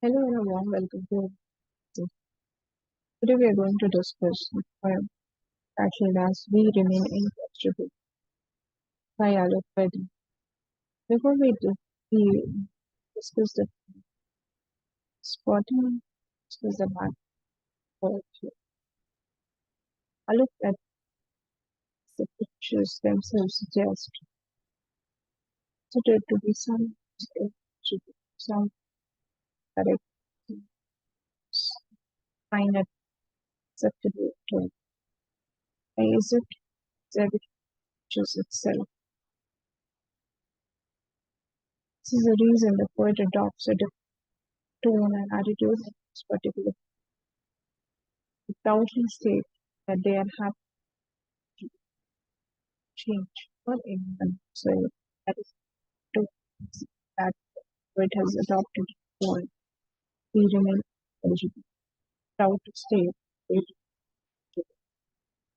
Hello and a warm welcome to our podcast. Today we are going to discuss the poem titled as We Remain Incorrigible by Alok. Vaid. Before we discuss the spotting, discuss the back poetry. Alok at the pictures themselves suggest considered to be some correct find it acceptable to why is it that it pictures itself? This is the reason the poet adopts a different tone and attitude in this particular proudly state that they are happy to change for anyone. So that is to that it has adopted one. We remain eligible. Proud to state it.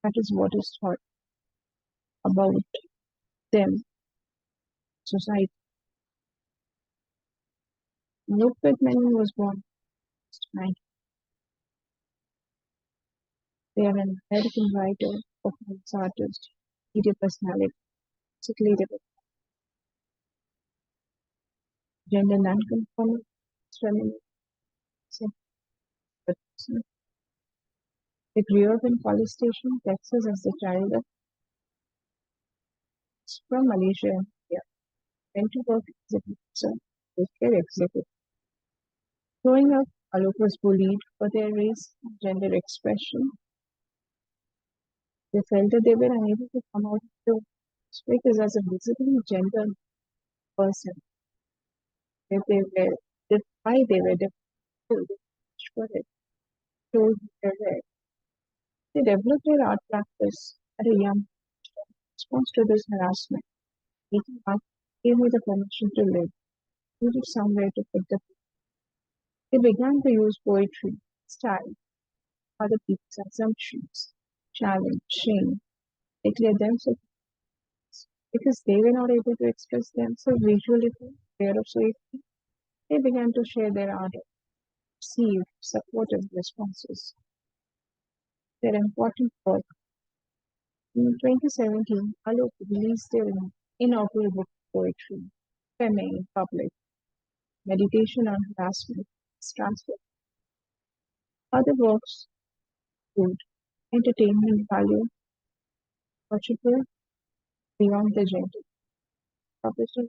That is what is thought about them, society. Elizabeth Menon was born in they are an American writer, performance artist, media personality, circulated gender non-conforming, feminine, person. They grew up in College Station, Texas as the child of from Malaysia and India. Went to work as a teacher, healthcare executive. Growing up, Alok was bullied for their race and gender expression. They felt that they were unable to come out of the because as a visibly gender person, that they were why they were difficult for it, told they were. They developed their art practice at a young age in response to this harassment. Making art gave me the permission to live, needed somewhere to put the they began to use poetry, style, other people's assumptions, challenge, shame, declare themselves because they were not able to express themselves visually for fear of safety. They began to share their art, receive supportive responses. Their important work. In 2017, Alok released their inaugural book of poetry, Feme Public, Meditation on Harassment, Transfer. Other works include Entertainment Value, Portugal, Beyond the Gender, published in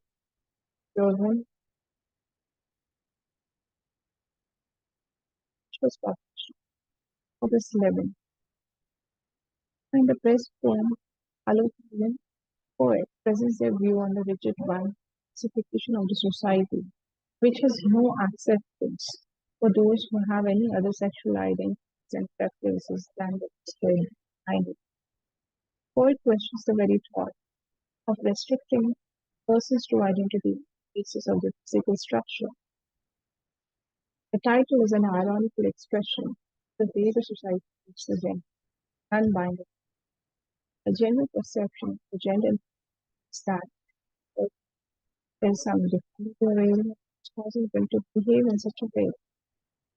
Rowan, which was published August 11. In the press poem, Alok William, poet, presents their view on the rigid one classification of the society, which has no acceptance for those who have any other sexual identities and preferences than the displayed behind it. Poet questions the very thought of restricting persons to identity on the basis of the physical structure. The title is an ironical expression of the way the society views the gender, non-binary. A general perception of the gender is that there's some different behavior causing them to behave in such a way.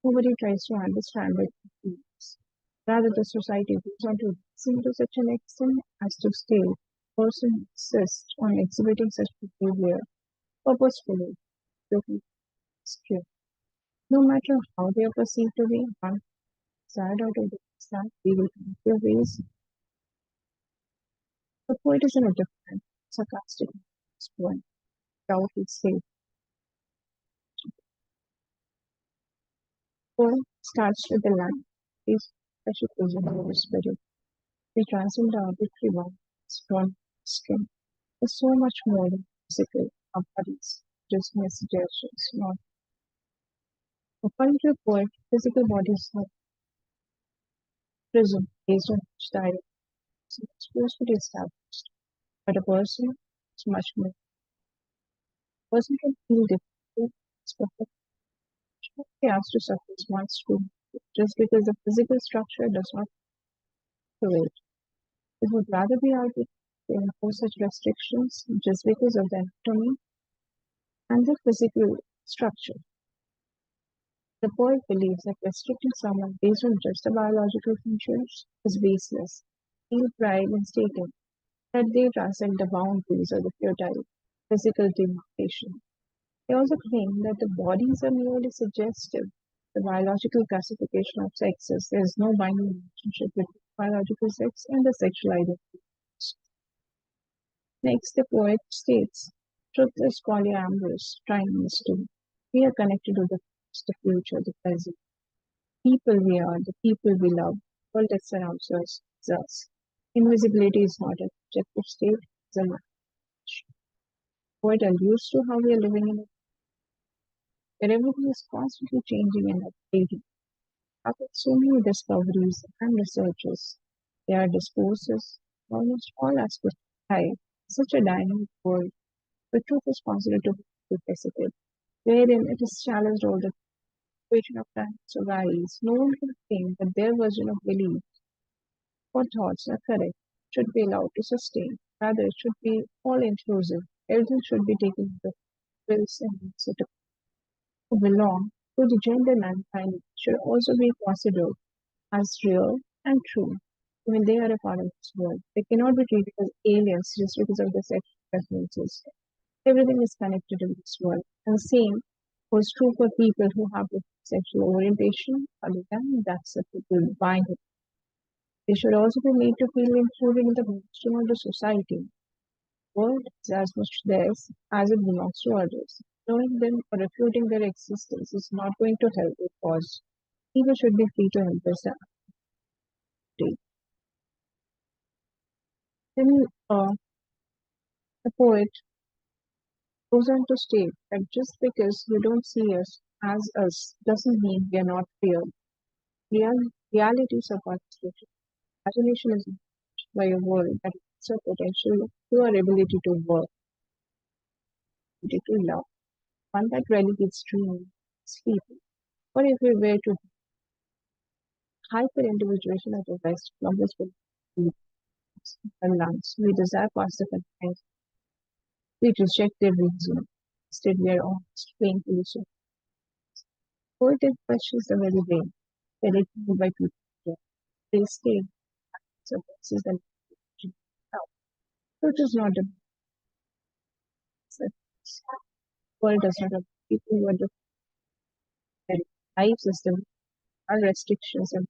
Nobody tries to understand it. Rather, the society goes on to reason to such an extent as to state person insists on exhibiting such behavior purposefully, looking obscure. No matter how they are perceived to be, one side out of the side, we will come to ways. The poet is in a different, sarcastic point. Proudly say, poem starts with the line, is special prison of the spirit. We transcend the arbitrary one, strong skin. There's so much more than physical, our bodies, just mere suggestions, not. According to the poet, physical bodies are prism based on which the identity is supposed to be established. But a person is much more. A person can feel differently, it's perfect. He has to suffer once too, just because the physical structure does not correlate. It would rather be argued to impose such restrictions just because of the anatomy and the physical structure. The poet believes that restricting someone based on just the biological features is baseless. Feel pride in stating that they transcend the boundaries of the futile physical demarcation. They also claim that the bodies are merely suggestive. The biological classification of sexes, there is no binding relationship between biological sex and the sexual identity. Next, the poet states, truth is polyamorous, time is too. We are connected to the past, the future, the present. People we are, the people we love, world that surrounds us is us. Invisibility is not an objective state, it's a match. Poet alludes to how we are living in a where everything is constantly changing and updating. After so many discoveries and researches, there are discourses in almost all aspects of life. Such a dynamic world, the truth is considered to be multifaceted, wherein it is challenged all the equation of time so varies. No one can claim that their version of belief or thoughts are correct, should be allowed to sustain. Rather, it should be all inclusive. Everything should be taken into wills and needs to belong to the gender mankind should also be considered as real and true. When they are a part of this world, they cannot be treated as aliens just because of their sexual preferences. Everything is connected in this world. And the same was true for people who have a sexual orientation other than that's a people binary. They should also be made to feel included in the mainstream of the society. The world is as much theirs as it belongs to others. Knowing them or refuting their existence is not going to help their cause. People should be free to embrace the identity. Then the poet goes on to state that just because you don't see us as us doesn't mean we are not real. Real reality surpasses fiction. Imagination is matched by a world that has a potential to our ability to work, ability to love, one that relegates dreaming, sleeping. Or if we were to hyper individuation at the best, numbers will be and lungs. We desire past the confines. We reject their reason. Instead, we are honest, painfully so. Poetic questions the very way they're written by people. They stay so this is the now. Truth is not a world does not have people who are different. Life system are restrictions and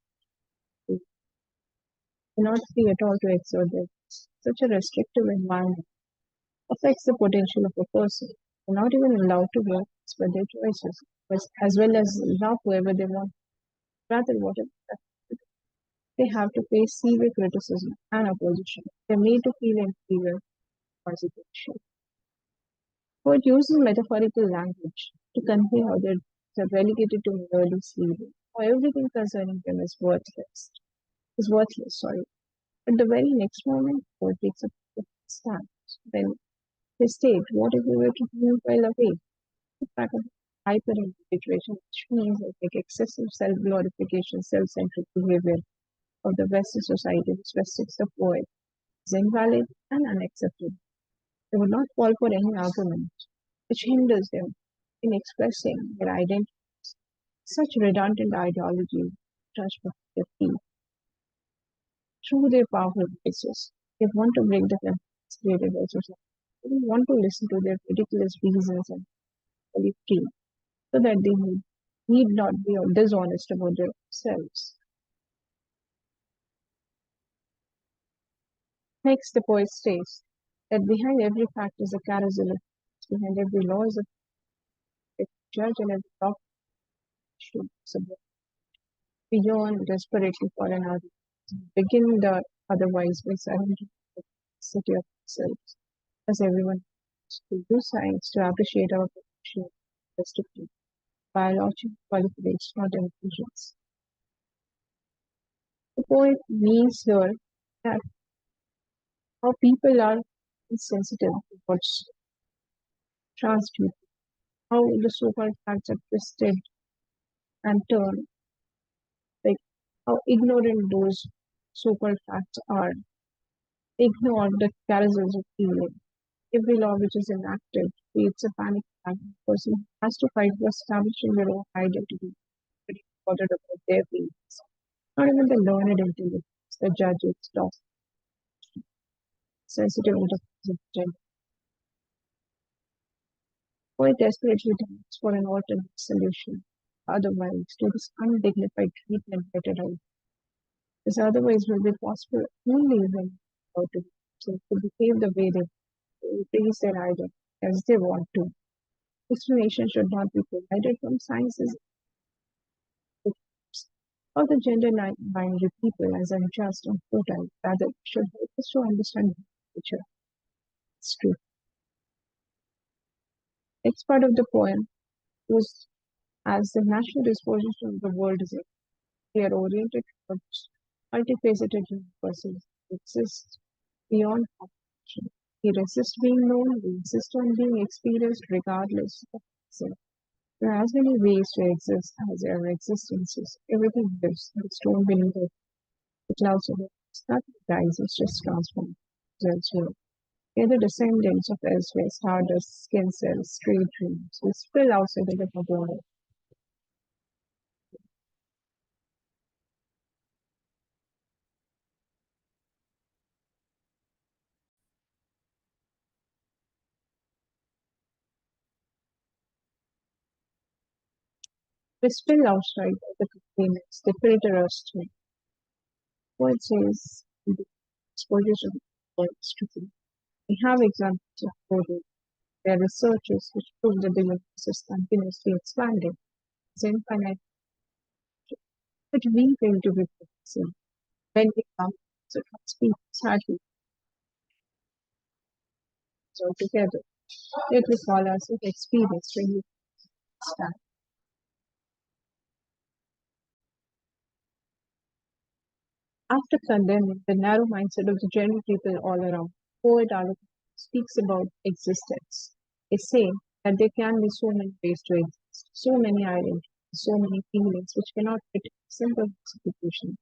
we cannot free at all to exert them. Such a restrictive environment affects the potential of a person. They're not even allowed to work for their choices, but as well as love whoever they want. Rather, whatever they have to face severe criticism and opposition. They're made to feel inferior consequential. Poet uses metaphorical language to convey how they're relegated to merely sleeping, or everything concerning them is worthless. Sorry. But the very next moment, poet takes a different stance. Then they state, what if we were to move while away? The fact of hyper-individuation, which means like excessive self-glorification, self-centric behavior of the Western society which restricts the poet is invalid and unacceptable. They would not fall for any argument which hinders them in expressing their identity. Such redundant ideology touch their feet through their powerful voices. They want to break the conflicts created by society. They want to listen to their ridiculous reasons and be free so that they need not be dishonest about themselves. Next, the poet states that behind every fact is a carousel of facts, behind every law is a judge, and every law should submit. We yearn desperately for another. Begin the otherwise by surrendering the city of ourselves, as everyone to do science to appreciate our potential, restricted biology qualifies, not intelligence. The poet means here that how people are insensitive to what's trans people, how the so-called facts are twisted and turned, like how ignorant those so-called facts are. Ignore the carousels of feeling. Every law which is enacted creates a panic attack. The person has to fight for establishing their own identity. bothered about their feelings. Not even the learned intelligence, the judges, doctors, sensitive interpretation. Boy desperately demands for an alternate solution. Otherwise, to this undignified treatment better out. This otherwise will be possible only when how to behave the way they raise their identity as they want to. Explanation should not be provided from sciences or the gender binary people as unjust and futile. Rather, it should help us to understand the future. It's true. Next part of the poem was as the national disposition of the world is. They are oriented towards multifaceted universes that exist beyond comprehension. We resist being known, we insist on being experienced regardless of itself. There are as many ways to exist as there are existences. Everything lives, the stone beneath it, the clouds of it. It's nothing dies, it's just transformed. Elsewhere. We are the descendants of elsewhere, stardust, skin cells, stray dreams. We spill outside the little border. We spill outside the containers, they filter us through. What says the exposure of words to food. We have examples of coding where researchers which prove that the universe is continuously expanding, is infinite, but we fail to be focusing. When we come to speak sadly all together, yet we call ourselves experienced when we stand. After condemning the narrow mindset of the general people all around, poet Alok speaks about existence. They say that there can be so many ways to exist, so many identities, so many feelings which cannot fit in simple classification.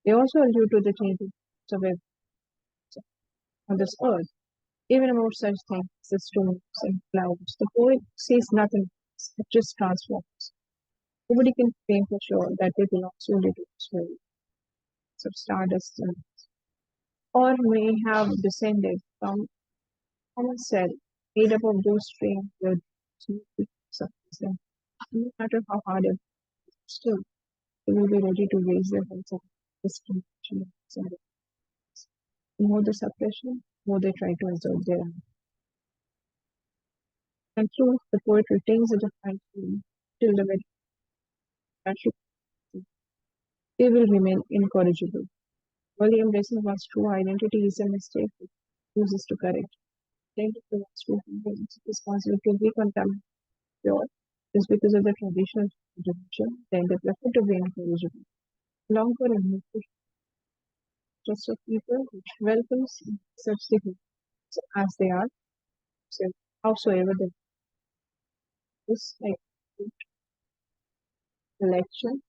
They also allude to the changing of everything on this earth, even about such things as the storms and clouds. The poet says nothing else, it just transforms. Nobody can claim for sure that they belong solely to this world of stardust or may have descended from a cell made up of those strange words of them. No matter how hard it is, still they will be ready to raise their heads up discrimination. The more the suppression, the more they try to assert their own. And truth, the poet retains a defined feeling till the very tragic, they will remain incorrigible. While embracing one's true identity is a mistake, it uses to correct. Identity one's true feelings, responsibility to be contaminated pure is because of the traditional religion, then they prefer to be incorrigible. Long for a movement just of people which welcomes and accepts the humans as they are, so howsoever they is like election